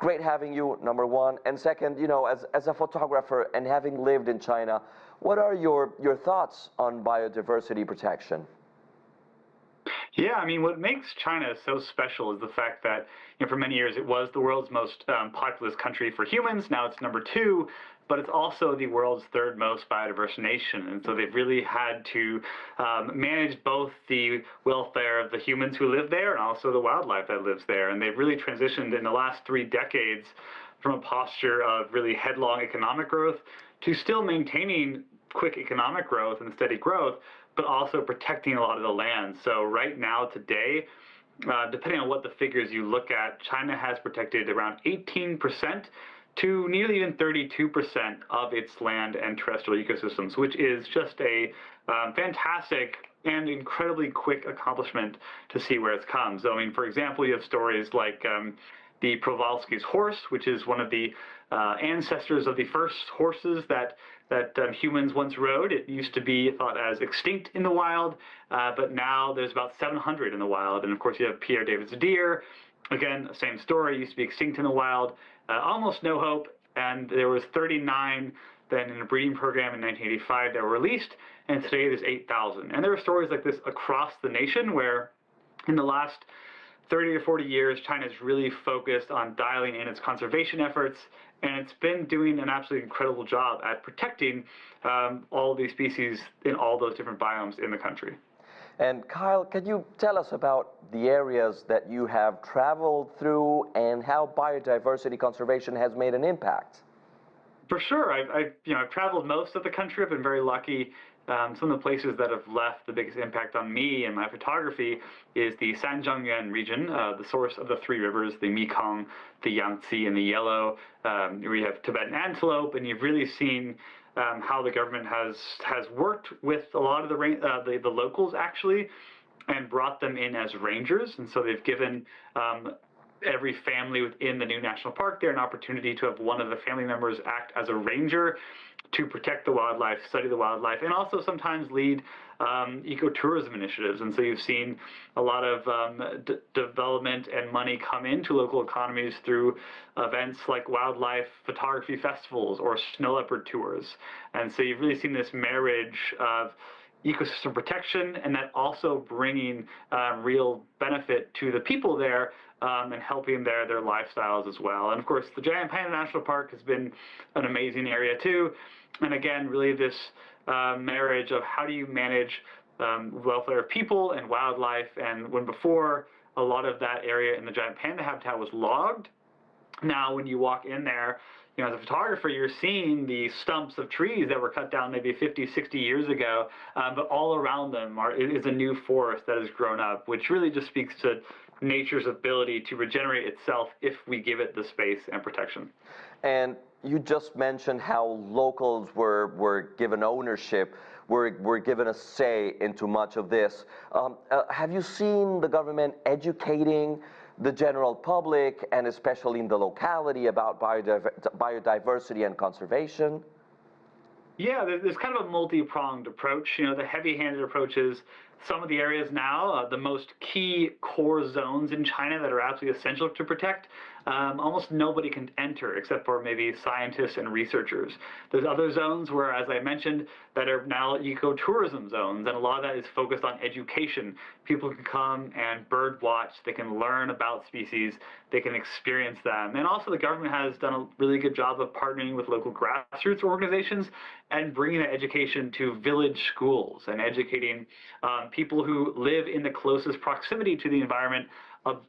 great having you, number one. And second, as a photographer and having lived in China, what are your thoughts on biodiversity protection? Yeah, I mean, what makes China so special is the fact that, for many years it was the world's most populous country for humans. Now it's number two, but it's also the world's third most biodiverse nation. And so they've really had to manage both the welfare of the humans who live there and also the wildlife that lives there. And they've really transitioned in the last 3 decades from a posture of really headlong economic growth to still maintaining quick economic growth and steady growth, but also protecting a lot of the land. So right now, today, depending on what the figures you look at, China has protected around 18% to nearly even 32% of its land and terrestrial ecosystems, which is just a fantastic and incredibly quick accomplishment to see where it's come. So, I mean, for example, you have stories like the Przewalski's horse, which is one of the ancestors of the first horses that humans once rode. It used to be thought as extinct in the wild, but now there's about 700 in the wild. And of course, you have Pierre David's deer. Again, same story. It used to be extinct in the wild, almost no hope. And there was 39 then in a breeding program in 1985 that were released, and today there's 8,000. And there are stories like this across the nation where in the last 30 to 40 years, China's really focused on dialing in its conservation efforts, and it's been doing an absolutely incredible job at protecting all of these species in all those different biomes in the country. And Kyle, can you tell us about the areas that you have traveled through and how biodiversity conservation has made an impact? For sure, I've traveled most of the country. I've been very lucky. Some of the places that have left the biggest impact on me and my photography is the Sanzhengyuan region, the source of the three rivers, the Mekong, the Yangtze, and the Yellow. We have Tibetan antelope, and you've really seen how the government has worked with a lot of the locals actually, and brought them in as rangers. And so they've given every family within the new national park there an opportunity to have one of the family members act as a ranger to protect the wildlife, study the wildlife, and also sometimes lead ecotourism initiatives. And so you've seen a lot of development and money come into local economies through events like wildlife photography festivals or snow leopard tours. And so you've really seen this marriage of ecosystem protection and that also bringing real benefit to the people there and helping their lifestyles as well. And of course, the Giant Panda National Park has been an amazing area too. And again, really this marriage of how do you manage welfare of people and wildlife. And when before a lot of that area in the giant panda habitat was logged, now when you walk in there, as a photographer, you're seeing the stumps of trees that were cut down maybe 50, 60 years ago, but all around them is a new forest that has grown up, which really just speaks to nature's ability to regenerate itself if we give it the space and protection. And you just mentioned how locals were given ownership, were given a say into much of this. Have you seen the government educating the general public, and especially in the locality, about biodiversity and conservation? Yeah, there's kind of a multi-pronged approach. The heavy-handed approach is some of the areas now, the most key core zones in China that are absolutely essential to protect, almost nobody can enter except for maybe scientists and researchers. There's other zones where, as I mentioned, that are now ecotourism zones, and a lot of that is focused on education. People can come and bird watch, they can learn about species, they can experience them. And also the government has done a really good job of partnering with local grassroots organizations and bringing that education to village schools and educating people who live in the closest proximity to the environment about